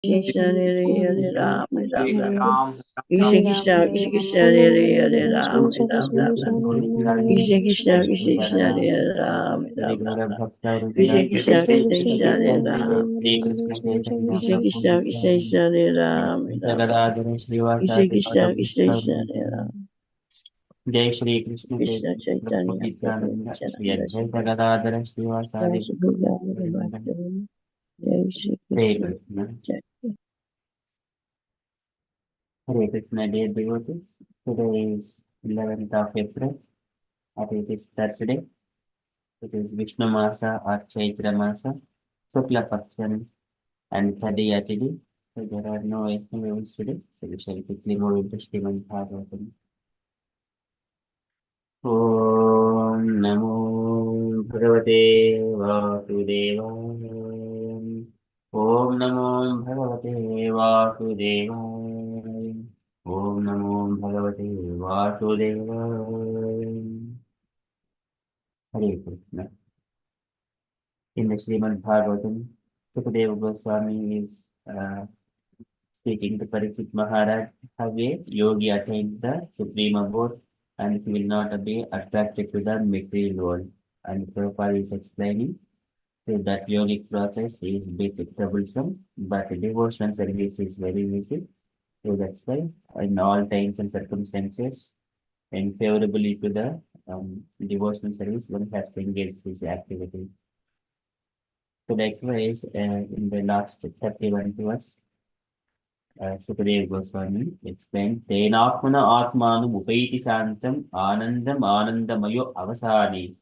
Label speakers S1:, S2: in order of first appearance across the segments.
S1: Krishna Hare Hare Ram Ram Ram
S2: Ram
S1: Krishna Krishna Krishna Krishna Hare Hare Ram Ram Ram Ram Krishna Krishna Krishna Krishna Hare Ram Ram Ram Ram Krishna Krishna Krishna Krishna Hare Ram Krishna Krishna Krishna Krishna Hare Ram Ram Ram Krishna Krishna Krishna Krishna Hare Ram
S2: जय Shri Krishna
S1: Krishna
S2: Prabhu
S1: Chaitanya Prabhu
S2: Nityanand Shri
S1: Nityananda
S2: Advaita
S1: Shri
S2: Gadadhar श्रीवासादि
S1: Rasa Gopala Bhakti Jai Shri
S2: Hare
S1: Krishna
S2: Krishna
S1: Jai
S2: Hare Krishna dear devotees. Today is 11th of April and it is Thursday. It is Vishnu Masa or Chaitra Masa, Shukla Paksham and Thadiyatidi. So there are no explanations today. So we shall quickly move into Srimad Bhagavatam. ॐ नमो भगवते वासुदेवाय। ॐ नमो भगवते वासुदेवाय। ॐ नमो भगवते वासुदेवाय। हरे Krishna. In the Srimad Bhagavatam, Sukadeva Goswami is speaking to Parikshit Maharaj, how a yogi attained the supreme abode and he will not be attracted to the material world. And Prabhupada is explaining so that yogic process is bit troublesome, but devotional service is very easy. So that's why in all times and circumstances, and favorably to the devotional service, one has to engage this activity. So likewise, in the last 31 verse, Sukadeva Goswami explained, Tenatmana Atmanum Upaiti Santam Anandam Anandamayo Avasani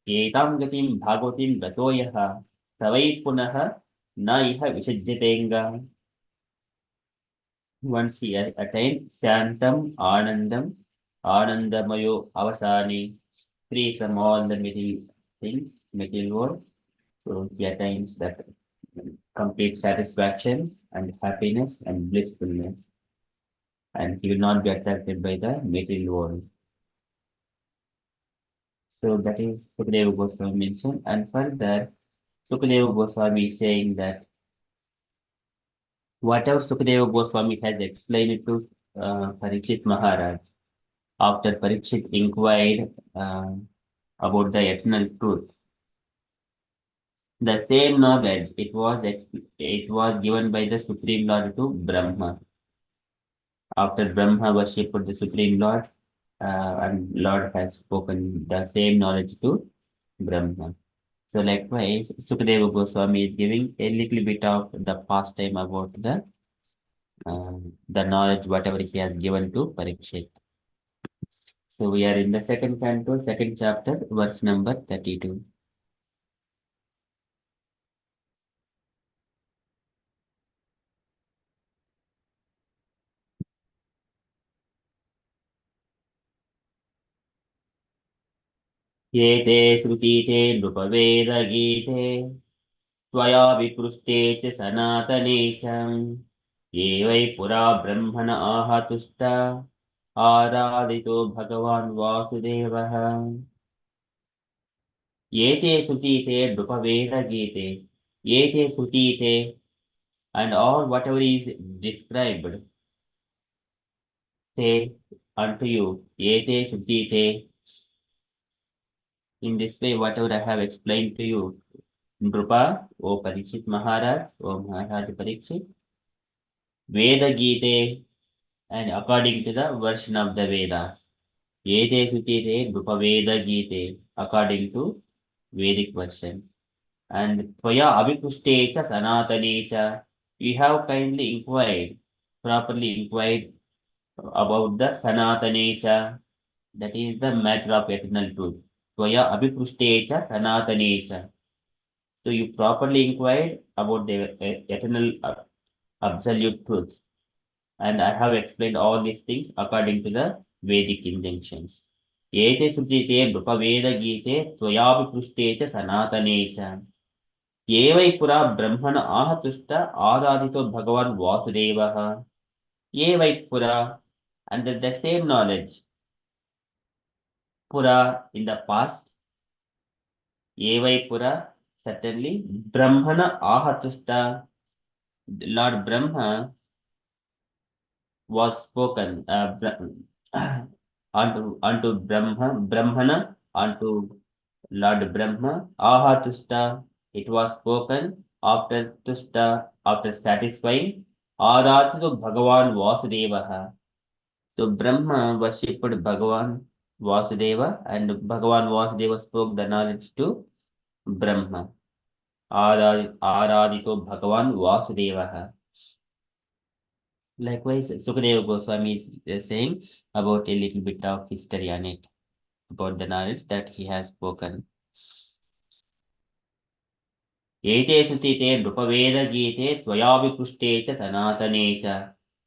S2: Etam Gatim Bhagavatim Gatoyaha Savai Punaha Na Iha Visajjatenga. Once he attained Santam Anandam Anandamayo Avasani, free from all the material things, material world. So he attains that complete satisfaction and happiness and blissfulness. And he will not be attracted by the material world. So that is Sukadeva Goswami mentioned. And further, Sukadeva Goswami is saying that whatever Sukadeva Goswami has explained to Parikshit Maharaj, after Parikshit inquired about the eternal truth, the same knowledge it was given by the Supreme Lord to Brahma. After Brahma worshipped the Supreme Lord, and Lord has spoken the same knowledge to Brahma. So likewise, Sukadeva Goswami is giving a little bit of the pastime about the knowledge whatever he has given to Parikshit. So we are in the second canto, second chapter, verse number 32. ये ते श्रुतीते नृपवेदगीते त्वया विपृष्टे च सनातने च ये वै पुरा ब्रह्मण आहतुष्ट आराधितो भगवान् वासुदेवः ये ते श्रुतीते नृपवेदगीते ये ते श्रुतीते and all whatever is described say unto you ye te shruti in this way whatever I have explained to you Nrupa, O Parikshit Maharaj, O Maharaj Parikshit, Veda Gite, and according to the version of the Vedas. Yete Sutite, Nrupa Veda Gite, according to Vedic version. And Tvaya Abhikustecha Sanatanecha, you have kindly inquired, properly inquired about the Sanatanecha, that is the matter of eternal truth. Tvaya Abhikustecha Sanatanecha. So you properly inquired about the eternal absolute truth. And I have explained all these things according to the Vedic injunctions. Ete sutite Veda Gite Tvayapi Pruste cha Sanatane cha. Yevai Pura Brahmana Ahatushta Aradito Bhagavan Vasudevaha. Yevai Pura, under the same knowledge, Pura in the past, Yevai Pura, certainly, Brahmana Ahatushta, Lord Brahma was spoken unto Brahmana, unto Lord Brahma, Aha Tushta, it was spoken after Tushta, after satisfying, Aradhito Bhagavan Vasudevaha. So Brahma worshipped Bhagavan Vasudeva, and Bhagavan Vasudeva spoke the knowledge to Brahma. Aradhito Bhagavan Vasudevaha. Likewise, Sukadeva Goswami is saying about a little bit of history on it, about the knowledge that he has spoken. एतेषु ते नृपवेदगीते त्वयाभिपुष्टे च सनातने च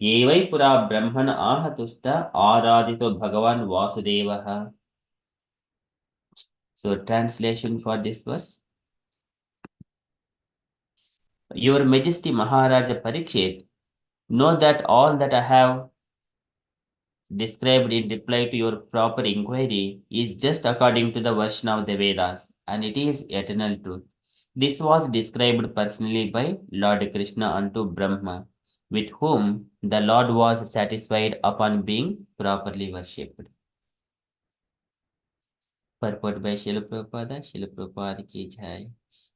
S2: ये वै पुरा ब्रह्मण आहतुष्ट आराधितो भगवान् वासुदेवः. So translation for this verse. Your Majesty Maharaja Parikshit, know that all that I have described in reply to your proper inquiry is just according to the version of the Vedas, and it is eternal truth. This was described personally by Lord Krishna unto Brahma, with whom the Lord was satisfied upon being properly worshipped. Purport by Srila Prabhupada. Srila Prabhupada ki jai.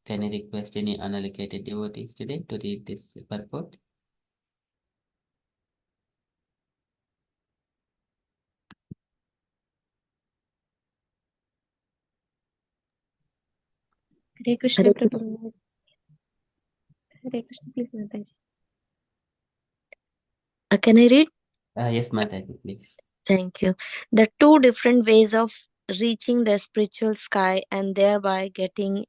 S2: Can I request any unallocated devotees today to read this purport?
S3: Hare Krishna Prabhu. Hare Krishna, please, Mataji. Can I read?
S2: Yes, Mataji, please.
S3: Thank you. The two different ways of reaching the spiritual sky and thereby getting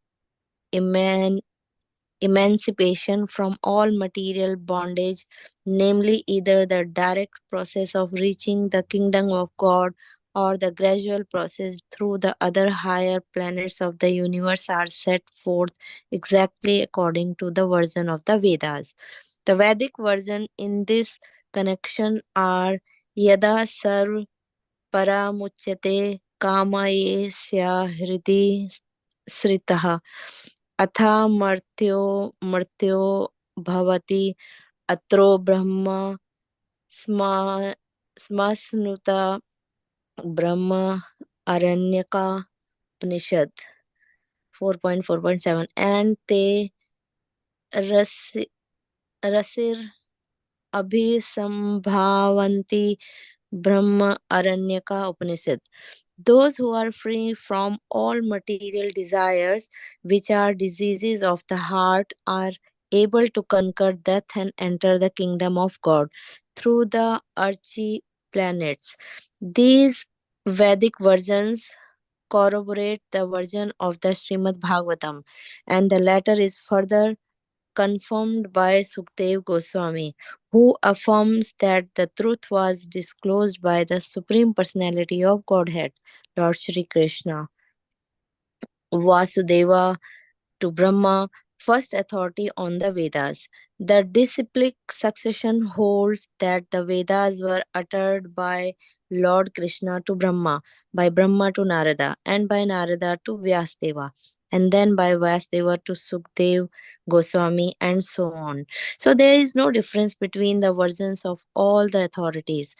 S3: emancipation from all material bondage, namely either the direct process of reaching the kingdom of God or the gradual process through the other higher planets of the universe, are set forth exactly according to the version of the Vedas. The Vedic version in this connection are Yada Sarv Paramuchyate Kamayesya Hridi Sritaha अथा मर्त्यो भवति अत्रो ब्रह्म स्मश्नुता ब्रह्म अरण्यका उपनिषद 4.4.7 and ते रसिर अभिसंभावन्ति ब्रह्म अरण्यका उपनिषद. Those who are free from all material desires, which are diseases of the heart, are able to conquer death and enter the kingdom of God through the archie planets. These Vedic versions corroborate the version of the Srimad Bhagavatam, and the latter is further confirmed by Sukdev Goswami, who affirms that the truth was disclosed by the Supreme Personality of Godhead, Lord Shri Krishna, Vasudeva, to Brahma, first authority on the Vedas. The disciplic succession holds that the Vedas were uttered by Lord Krishna to Brahma, by Brahma to Narada, and by Narada to Vyasdeva, and then by Vyasdeva to Sukdev Goswami, and so on. So there is no difference between the versions of all the authorities.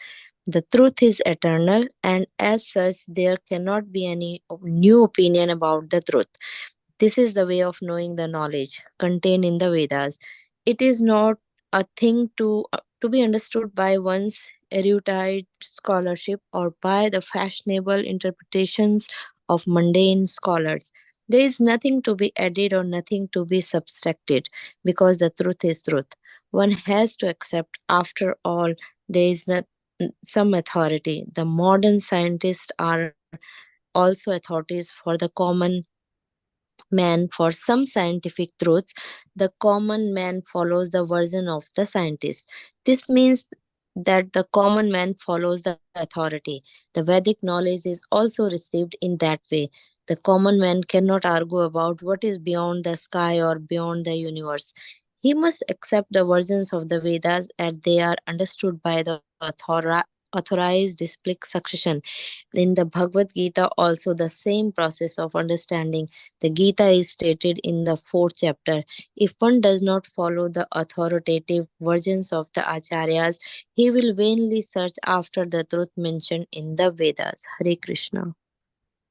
S3: The truth is eternal, and as such, there cannot be any new opinion about the truth. This is the way of knowing the knowledge contained in the Vedas. It is not a thing to be understood by one's erudite scholarship or by the fashionable interpretations of mundane scholars. There is nothing to be added or nothing to be subtracted because the truth is truth. One has to accept, after all, there is not some authority. The modern scientists are also authorities for the common man. For some scientific truths, the common man follows the version of the scientist. This means that the common man follows the authority. The Vedic knowledge is also received in that way. The common man cannot argue about what is beyond the sky or beyond the universe. He must accept the versions of the Vedas as they are understood by the authorized disciplic succession. In the Bhagavad Gita, also the same process of understanding the Gita is stated in the fourth chapter. If one does not follow the authoritative versions of the Acharyas, he will vainly search after the truth mentioned in the Vedas. Hare Krishna.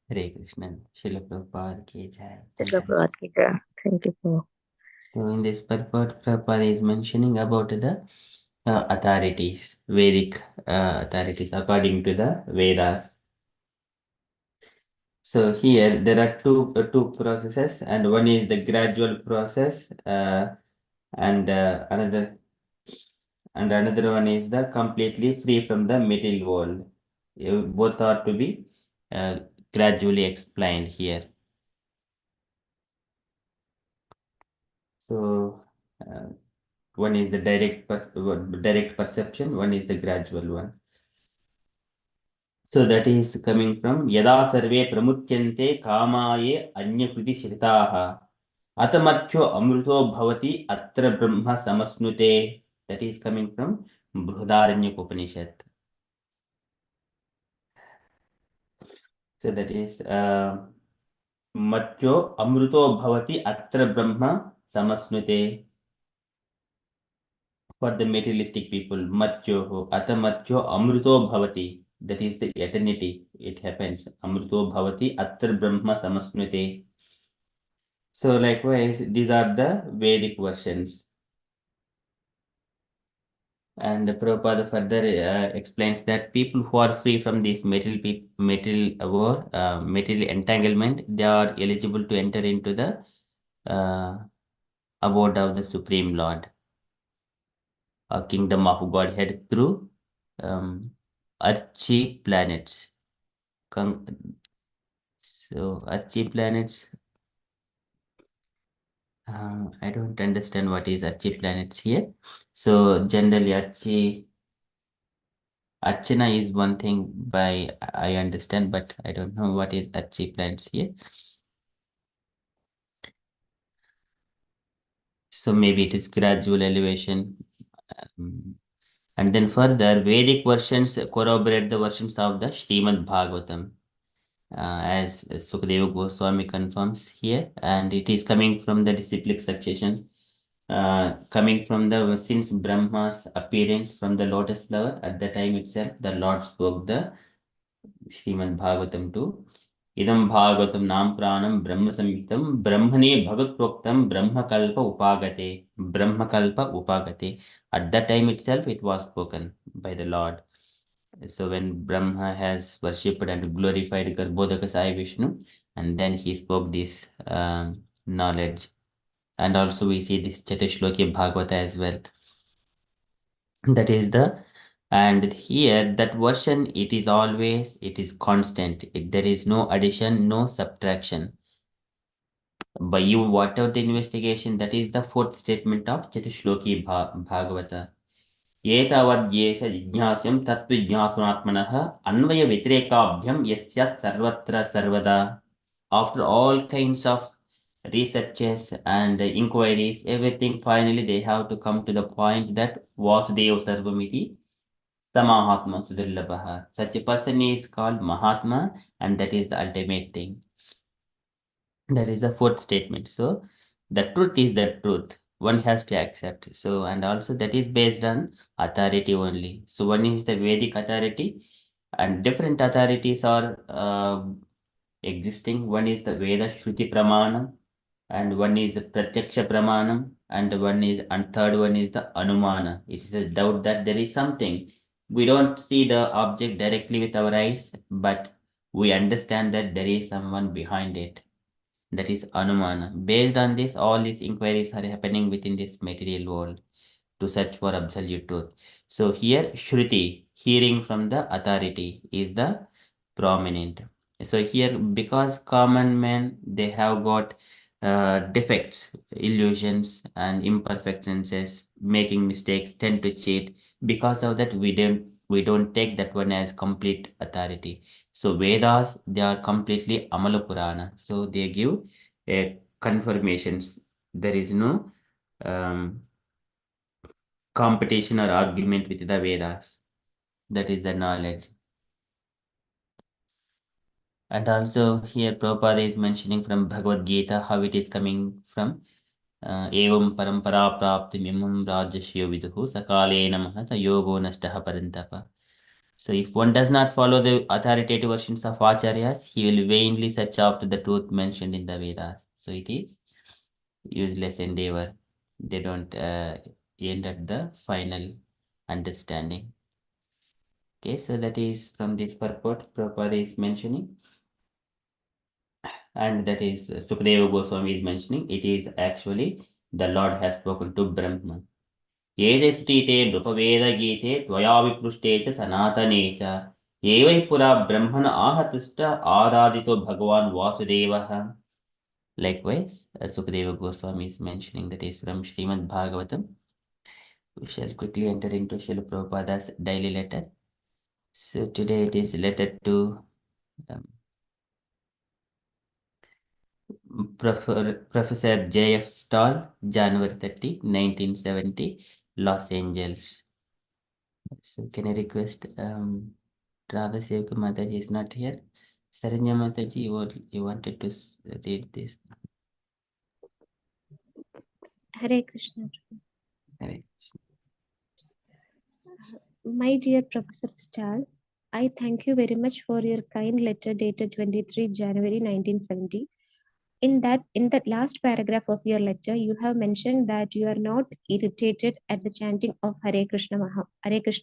S2: Hare Krishna. Srila Prabhupada ki jai.
S3: Srila Prabhupada ki jai. Thank you for.
S2: So in this purport, Prabhupada is mentioning about the authorities, Vedic authorities according to the Vedas. So here there are two processes, and one is the gradual process, and another one is the completely free from the material world. Both are to be gradually explained here. So one is the direct perception, one is the gradual one. So that is coming from Yada Sarve Pramutyante Kamaye Anyakriti Shritaha Atamarcho Amruto Bhavati Atra Brahma Samasnute. That is coming from Brihadaranyaka Upanishad. So that is Matyo Amruto Bhavati Atra Brahma Samasnute. For the materialistic people, Matyo Atamatyo Amruto Bhavati. That is the eternity. It happens. Amruto Bhavati Atra Brahma Samasnute. So likewise, these are the Vedic versions. And Prabhupada further explains that people who are free from this material entanglement, they are eligible to enter into the abode of the Supreme Lord, a kingdom of Godhead through Archi planets. So Archi planets, I don't understand what is Archi planets here. So generally Archana is one thing I understand, but I don't know what is Archi planets here. So maybe it is gradual elevation. And then further, Vedic versions corroborate the versions of the Srimad Bhagavatam. As Sukadeva Goswami confirms here, and it is coming from the disciplic succession, coming from the since Brahma's appearance from the lotus flower. At the time itself, the Lord spoke the Srimad Bhagavatam to Idam Bhagavatam Nam Pranam Brahma Samhitam Brahmane Bhagat Brahma Kalpa Upagate. At that time itself, it was spoken by the Lord. So when Brahma has worshipped and glorified Garbhodaka Sai Vishnu, and then he spoke this knowledge. And also we see this Chatushloki Bhagavata as well. That is and here that version, it is constant. There is no addition, no subtraction. By you, whatever the investigation, that is the fourth statement of Chatushloki Bhagavata. एतावद्येष जिज्ञास्यं तत्त्वजिज्ञासुनात्मनः अन्वयव्यतिरेकाभ्यं यस्यात् सर्वत्र सर्वदा. After all kinds of researches and inquiries, everything finally they have to come to the point that Vasudeva Sarvamiti Samahatma Sudurlabha. Such a person is called Mahatma, and that is the ultimate thing. That is the fourth statement. So the truth is the truth. One has to accept. So, and also that is based on authority only. So one is the Vedic authority, and different authorities are existing. One is the Veda Shruti Pramanam, and one is the Pratyaksha Pramanam, and third one is the Anumana. It's the doubt that there is something. We don't see the object directly with our eyes, but we understand that there is someone behind it. That is Anumana. Based on this, all these inquiries are happening within this material world to search for absolute truth. So here, Shruti, hearing from the authority, is the prominent. So here, because common men, they have got defects, illusions, and imperfections, making mistakes, tend to cheat. Because of that, we don't take that one as complete authority. So Vedas, they are completely Amala Purana. So they give confirmations. There is no competition or argument with the Vedas. That is the knowledge. And also here Prabhupada is mentioning from Bhagavad Gita how it is coming from evam parampara prapti mimam rajasya viduhu sakalena mahata yogo nashtaha parantapa. So if one does not follow the authoritative versions of acharyas, he will vainly search after the truth mentioned in the Vedas. So it is useless endeavor. They don't end at the final understanding. Okay, so that is from this purport Prabhupada is mentioning. And that is Sukadeva Goswami is mentioning, it is actually the Lord has spoken to Brahma. Ede stite nrupaveda gite tvaya viprushte cha sanatane cha evai pura brahmana ahatusta aradito bhagavan vasudevah. Likewise, Sukadeva Goswami is mentioning, that is from Srimad Bhagavatam. We shall quickly enter into Srila Prabhupada's daily letter. So today it is letter to Professor J.F. Stahl, January 30, 1970, Los Angeles. So can I request Travis Mataji is not here. Saranya Mataji, you wanted to read this.
S4: Hare Krishna.
S2: Hare.
S4: My dear Professor Stahl, I thank you very much for your kind letter dated 23 January 1970. In the last paragraph of your letter, you have mentioned that you are not irritated at the chanting of Hare Krishna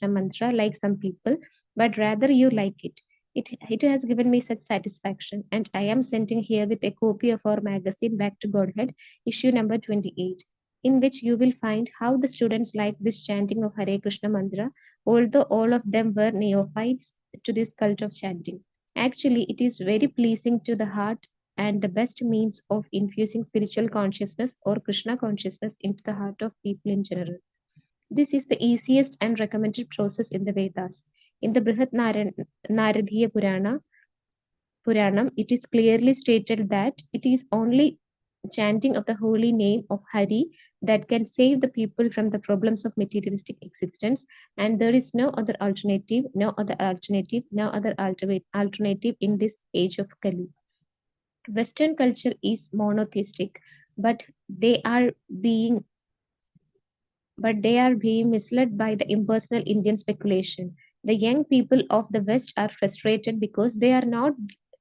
S4: mantra like some people, but rather you like it. It has given me such satisfaction, and I am sending here with a copy of our magazine Back to Godhead, issue number 28, in which you will find how the students like this chanting of Hare Krishna mantra, although all of them were neophytes to this cult of chanting. Actually, it is very pleasing to the heart and the best means of infusing spiritual consciousness or Krishna consciousness into the heart of people in general. This is the easiest and recommended process in the Vedas. In the Naradhiya Puranam, it is clearly stated that it is only chanting of the holy name of Hari that can save the people from the problems of materialistic existence, and there is no other alternative in this age of Kali. Western culture is monotheistic, but they are being misled by the impersonal Indian speculation. The young people of the West are frustrated because they are not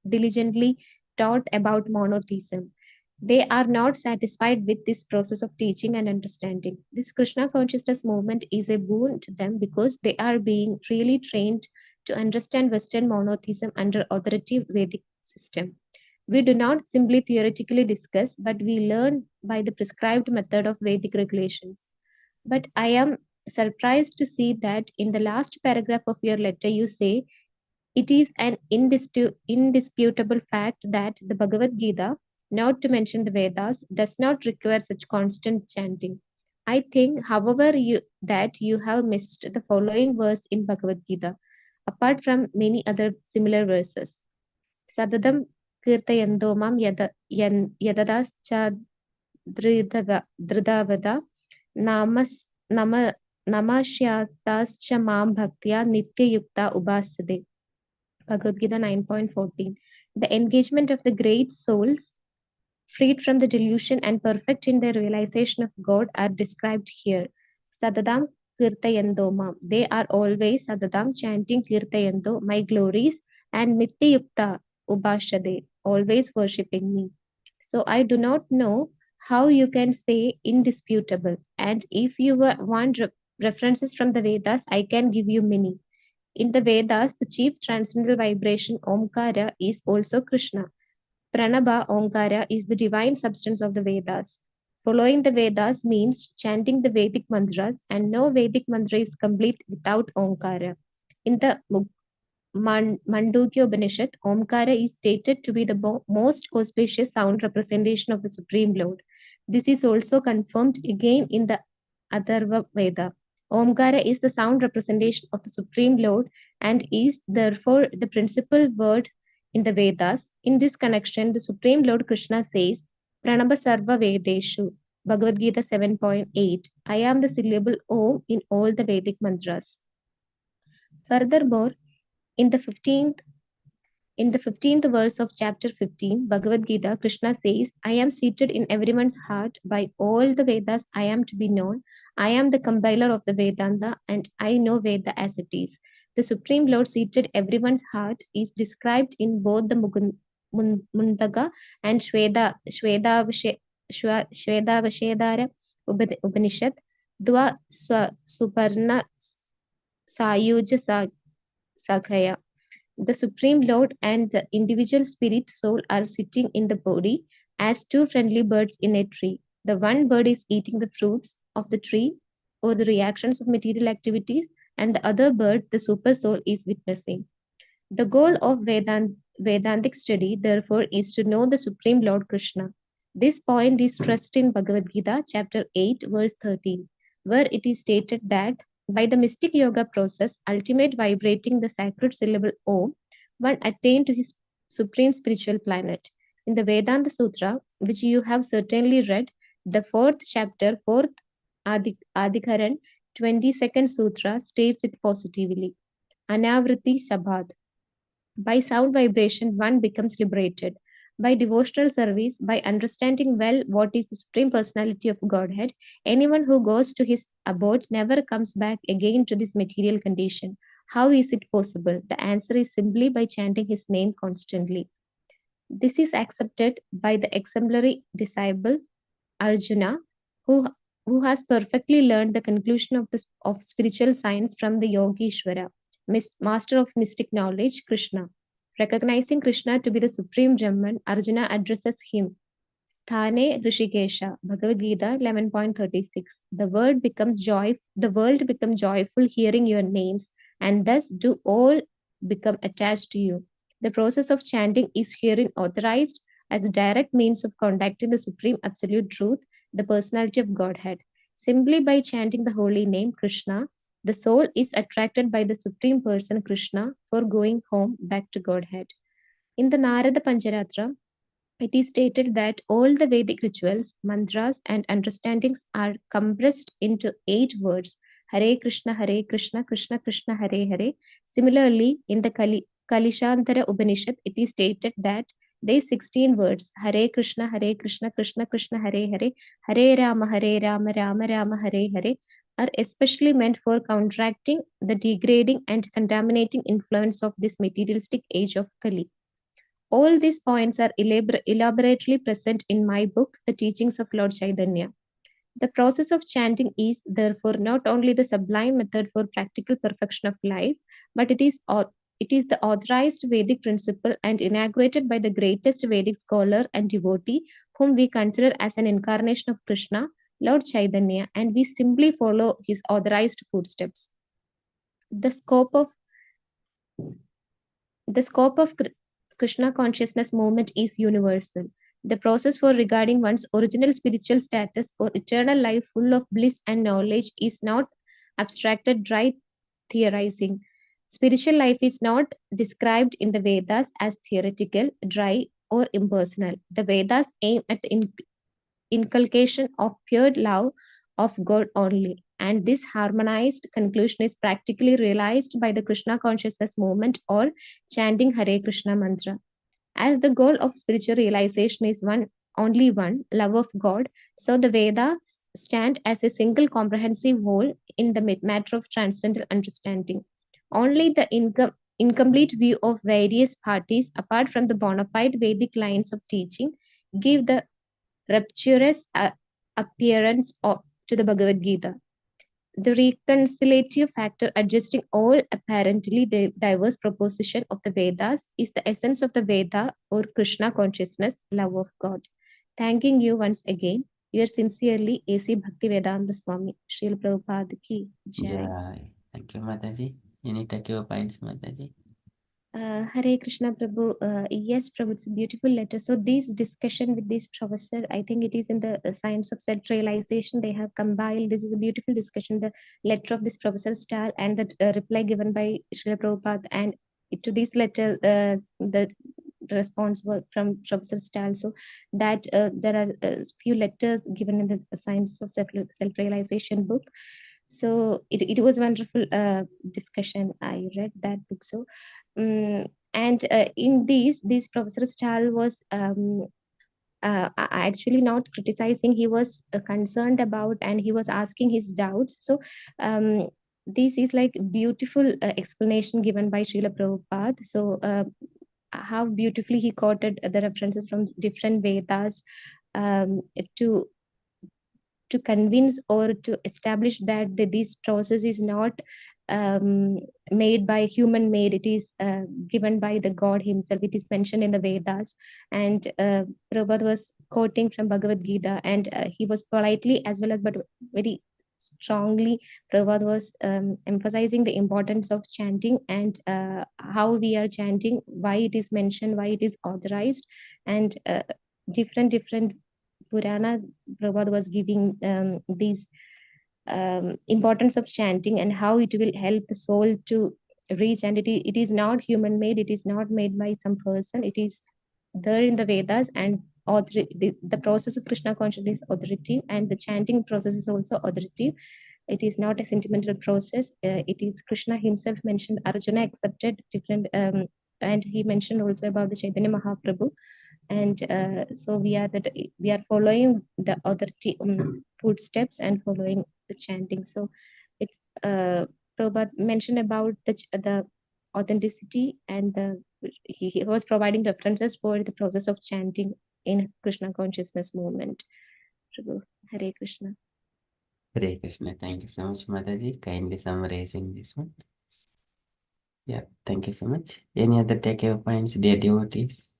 S4: diligently taught about monotheism. They are not satisfied with this process of teaching and understanding. This Krishna consciousness movement is a boon to them because they are being really trained to understand Western monotheism under authoritative Vedic system. We do not simply theoretically discuss, but we learn by the prescribed method of Vedic regulations. But I am surprised to see that in the last paragraph of your letter, you say it is an indisputable fact that the Bhagavad Gita, not to mention the Vedas, does not require such constant chanting. I think, however, that you have missed the following verse in Bhagavad Gita, apart from many other similar verses. Sadadam kirtayando mam yadadaschadridavada namashyastascha mam bhaktya nityayukta ubasade. Bhagavad Gita 9.14. The engagement of the great souls, freed from the delusion and perfect in their realization of God, are described here. Sadadam Kirtayando. They are always Sadadam chanting Kirtayando, my glories, and Nityayukta Ubashade, always worshipping me. So I do not know how you can say indisputable. And if you want references from the Vedas, I can give you many. In the Vedas, the chief transcendental vibration Omkara is also Krishna. Pranabha Omkara is the divine substance of the Vedas. Following the Vedas means chanting the Vedic mantras, and no Vedic mantra is complete without Omkara. In the Mandukya Upanishad, Omkara is stated to be the most auspicious sound representation of the Supreme Lord. This is also confirmed again in the Atharva Veda. Omkara is the sound representation of the Supreme Lord and is therefore the principal word in the Vedas. In this connection, the Supreme Lord Krishna says, Pranaba Sarva Vedeshu, Bhagavad Gita 7.8. I am the syllable Om in all the Vedic mantras. Furthermore, in the 15th verse of chapter 15, Bhagavad Gita, Krishna says, I am seated in everyone's heart. By all the Vedas, I am to be known. I am the compiler of the Vedanta, and I know Veda as it is. The Supreme Lord seated everyone's heart is described in both the Mundaga and Shvedavashedara Upanishad, Dva Suparna Sayuja Sakhaya. The Supreme Lord and the individual spirit soul are sitting in the body as two friendly birds in a tree. The one bird is eating the fruits of the tree or the reactions of material activities, and the other bird, the super soul, is witnessing. The goal of Vedantic study, therefore, is to know the Supreme Lord Krishna. This point is stressed in Bhagavad Gita, chapter 8, verse 13, where it is stated that by the mystic yoga process, ultimate vibrating the sacred syllable Om, one attained to his supreme spiritual planet. In the Vedanta Sutra, which you have certainly read, the fourth chapter, fourth Adhikaran, 22nd Sutra states it positively. Anavriti Sabad. By sound vibration, one becomes liberated. By devotional service, by understanding well what is the Supreme Personality of Godhead, anyone who goes to his abode never comes back again to this material condition. How is it possible? The answer is simply by chanting his name constantly. This is accepted by the exemplary disciple Arjuna, who, who has perfectly learned the conclusion of spiritual science from the Yogeshwara, master of mystic knowledge, Krishna. Recognizing Krishna to be the supreme Brahman, Arjuna addresses him. Sthane Rishikesha, Bhagavad Gita 11.36. The world becomes joyful hearing your names, and thus do all become attached to you. The process of chanting is herein authorized as a direct means of contacting the Supreme Absolute Truth, the personality of Godhead. Simply by chanting the holy name Krishna, the soul is attracted by the Supreme Person Krishna for going home back to Godhead. In the Narada Pancharatra, it is stated that all the Vedic rituals, mantras, and understandings are compressed into 8 words: Hare Krishna, Krishna Krishna, Hare Hare. Similarly, in the Kalishantara Upanishad, it is stated that these 16 words, Hare Krishna, Krishna Krishna, Hare Hare, Hare Rama, Rama Rama, Hare Hare, are especially meant for counteracting the degrading and contaminating influence of this materialistic age of Kali. All these points are elaborately present in my book, The Teachings of Lord Chaitanya. The process of chanting is therefore not only the sublime method for practical perfection of life, but it is the authorized Vedic principle and inaugurated by the greatest Vedic scholar and devotee, whom we consider as an incarnation of Krishna, Lord Chaitanya, and we simply follow his authorized footsteps. The scope of Krishna consciousness movement is universal. The process for regarding one's original spiritual status or eternal life full of bliss and knowledge is not abstracted, dry theorizing. Spiritual life is not described in the Vedas as theoretical, dry, or impersonal. The Vedas aim at the inculcation of pure love of God only. And this harmonized conclusion is practically realized by the Krishna consciousness movement or chanting Hare Krishna mantra. As the goal of spiritual realization is only one, love of God, so the Vedas stand as a single comprehensive whole in the matter of transcendental understanding. Only the incomplete view of various parties, apart from the bona fide Vedic lines of teaching, give the rapturous appearance to the Bhagavad Gita. The reconciliative factor adjusting all apparently diverse proposition of the Vedas is the essence of the Veda or Krishna consciousness, love of God. Thanking you once again, yours sincerely, A.C. Bhaktivedanta Swami, Srila Prabhupada ki Jai.
S2: Jai. Thank you, Mataji. Any take your points, Mataji?
S4: Hare Krishna Prabhu. Yes, Prabhu, it's a beautiful letter. So this discussion with this professor, I think it is in the science of self-realization. They have compiled. This is a beautiful discussion. The letter of this Professor Stahl and the reply given by Srila Prabhupada. And to this letter, the response was from Professor Stahl. So that there are a few letters given in the science of self-realization book. So it was wonderful discussion. I read that book. So and in this Professor Stahl was actually not criticizing. He was concerned about, and he was asking his doubts. So um, this is like beautiful explanation given by Srila Prabhupada. So how beautifully he quoted the references from different Vedas um, to to convince or to establish that this process is not made by human made. It is given by the God himself. It is mentioned in the Vedas. And Prabhupada was quoting from Bhagavad Gita, and he was politely as well as but very strongly, Prabhupada was emphasizing the importance of chanting, and how we are chanting, why it is mentioned, why it is authorized, and different Puranas. Prabhupada was giving these importance of chanting and how it will help the soul to reach. And it is not human made. It is not made by some person. It is there in the Vedas. And the process of Krishna consciousness is authoritative, and the chanting process is also authoritative. It is not a sentimental process. It is Krishna himself mentioned. Arjuna accepted different, and he mentioned also about the Chaitanya Mahaprabhu. And so we are following the other footsteps and following the chanting. So it's Prabhupada mentioned about the authenticity, and he was providing references for the process of chanting in Krishna consciousness movement. Prabhu, Hare Krishna.
S2: Hare Krishna. Thank you so much, Mataji. Kindly summarizing this one. Yeah, thank you so much. Any other takeaway points, dear devotees?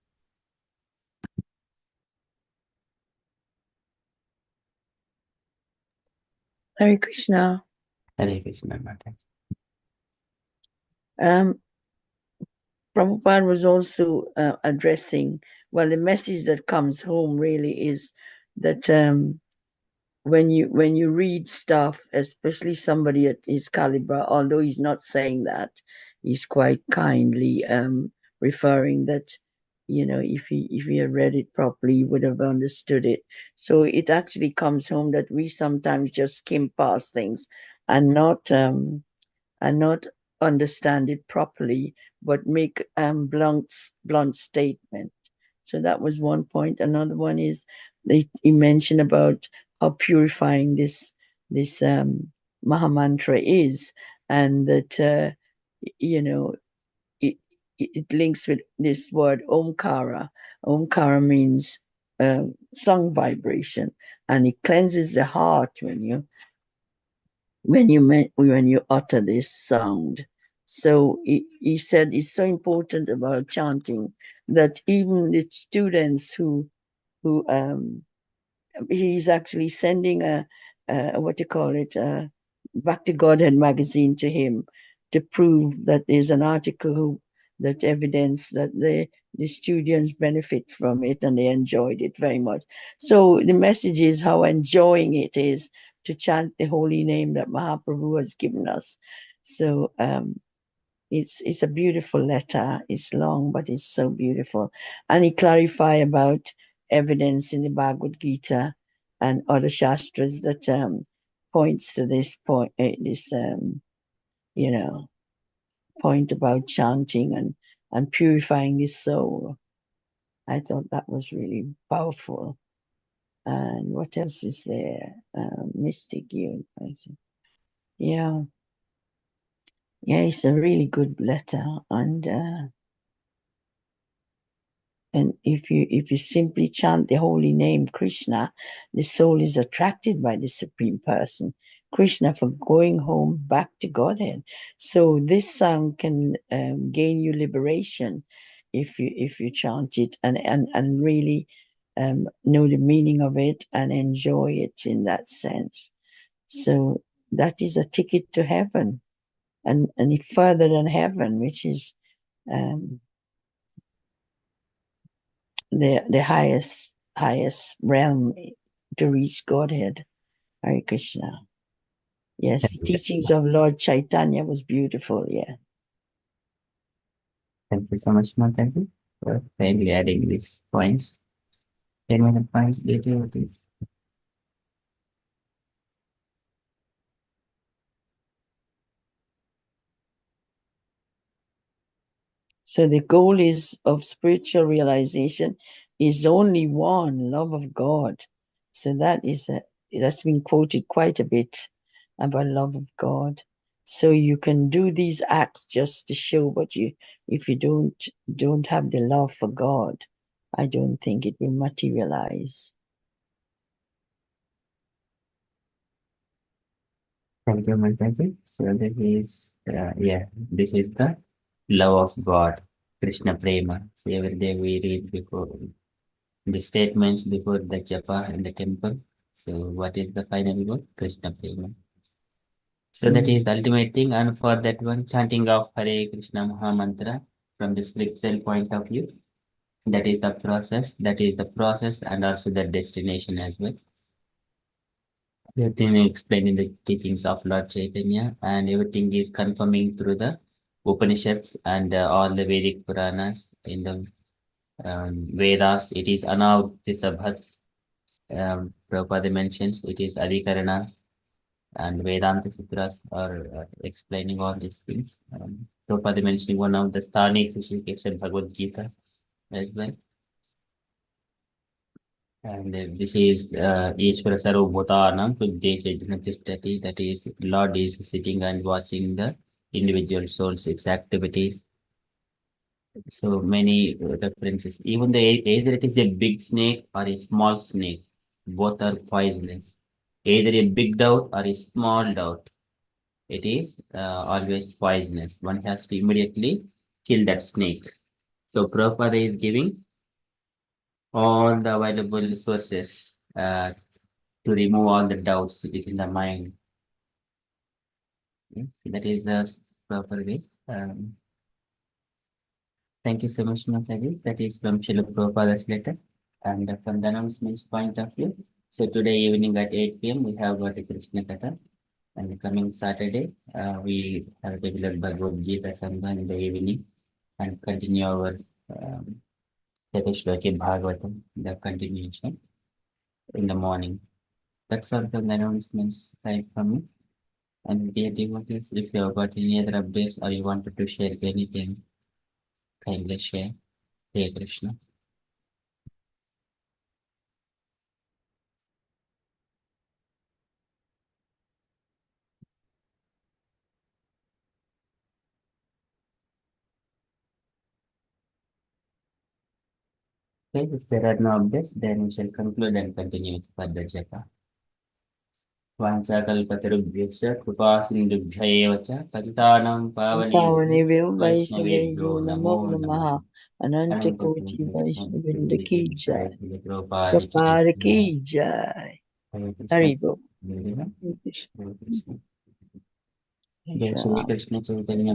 S1: Hare Krishna.
S2: Hare Krishna, Mataji.
S1: Prabhupada was also addressing, well, the message that comes home really is that when you read stuff, especially somebody at his caliber, although he's not saying that, he's quite kindly referring that, you know, if he had read it properly, he would have understood it. So it actually comes home that we sometimes just skim past things and not understand it properly, but make blunt statement. So that was one point. Another one is he mentioned about how purifying this Maha Mantra is, and that you know it links with this word Omkara. Omkara means song vibration, and it cleanses the heart when you utter this sound. So he said it's so important about chanting that even the students who he's actually sending a what you call it, Back to Godhead magazine to him to prove that there's an article that evidence that the students benefit from it and they enjoyed it very much. So the message is how enjoying it is to chant the holy name that Mahaprabhu has given us. So it's a beautiful letter. It's long, but it's so beautiful. And he clarify about evidence in the Bhagavad Gita and other shastras that points to this point, you know, point about chanting and purifying the soul. I thought that was really powerful. And what else is there? Mystic you. Yeah. Yeah, it's a really good letter. And if you simply chant the holy name Krishna, the soul is attracted by the Supreme Person, Krishna, for going home back to Godhead. So this song can gain you liberation if you chant it and really know the meaning of it and enjoy it in that sense. So that is a ticket to heaven, and further than heaven, which is the highest realm to reach Godhead. Hare Krishna. Yes, teachings of Lord Chaitanya was beautiful. Yeah.
S2: Thank you so much, Mataji, for kindly adding these points. Any other points, dear devotees?
S1: So the goal is of spiritual realization is only one, love of God. So that's been quoted quite a bit about love of God. So you can do these acts just to show, but if you don't have the love for God, I don't think it will materialize.
S2: Thank you, Mataji. So this is the love of God, Krishna Prema. So every day we read before the statements before the japa in the temple. So what is the final word? Krishna Prema. So that is the ultimate thing, and for that one, chanting of Hare Krishna Maha Mantra from the scriptural point of view, that is the process, and also the destination as well. Everything explained in the teachings of Lord Chaitanya, and everything is confirming through the Upanishads and all the Vedic Puranas in the Vedas. It is Anavtisabhat. Prabhupada mentions it is Adhikarana, and Vedanta Sutras are explaining all these things. Prabhupada mentioning one of the Sthani Krishna Bhagavad Gita as well. And this is Ishvara Sarvabhutanam Tuddesha Janatistati, that is, Lord is sitting and watching the individual soul's its activities. So many references. Even either it is a big snake or a small snake, both are poisonous. Either a big dove or a small dove, it is always poisonous. One has to immediately kill that snake. So Prabhupada is giving all the available sources to remove all the doubts within the mind. Okay? So that is the proper way. Thank you so much, Mataji. That is from Srila Prabhupada's letter. And from the announcements point of view, so today evening at 8 p.m. we have got a Krishna Katha. And the coming Saturday, we have regular Bhagavad Gita Sangha in the evening and continue our Chatushlaki Bhagavatam, the continuation in the morning. That's all from the announcements side from me. And dear devotees, if you have got any other updates or you wanted to share anything, kindly share. Hare Krishna. Okay, if there are no updates, then we shall conclude and continue with further japa. वाञ्छाकल्पतरुभ्यश्च कृपासिन्धुभ्य एव च पतितानां पावनेभ्यो वैष्णवेभ्यो नमो नमः
S1: Anantakoti Vaishnavinda ki jai.
S2: Prabhupada
S1: Prabhupada ki jai. Haribo.
S2: Jai Shri Krishna Chaitanya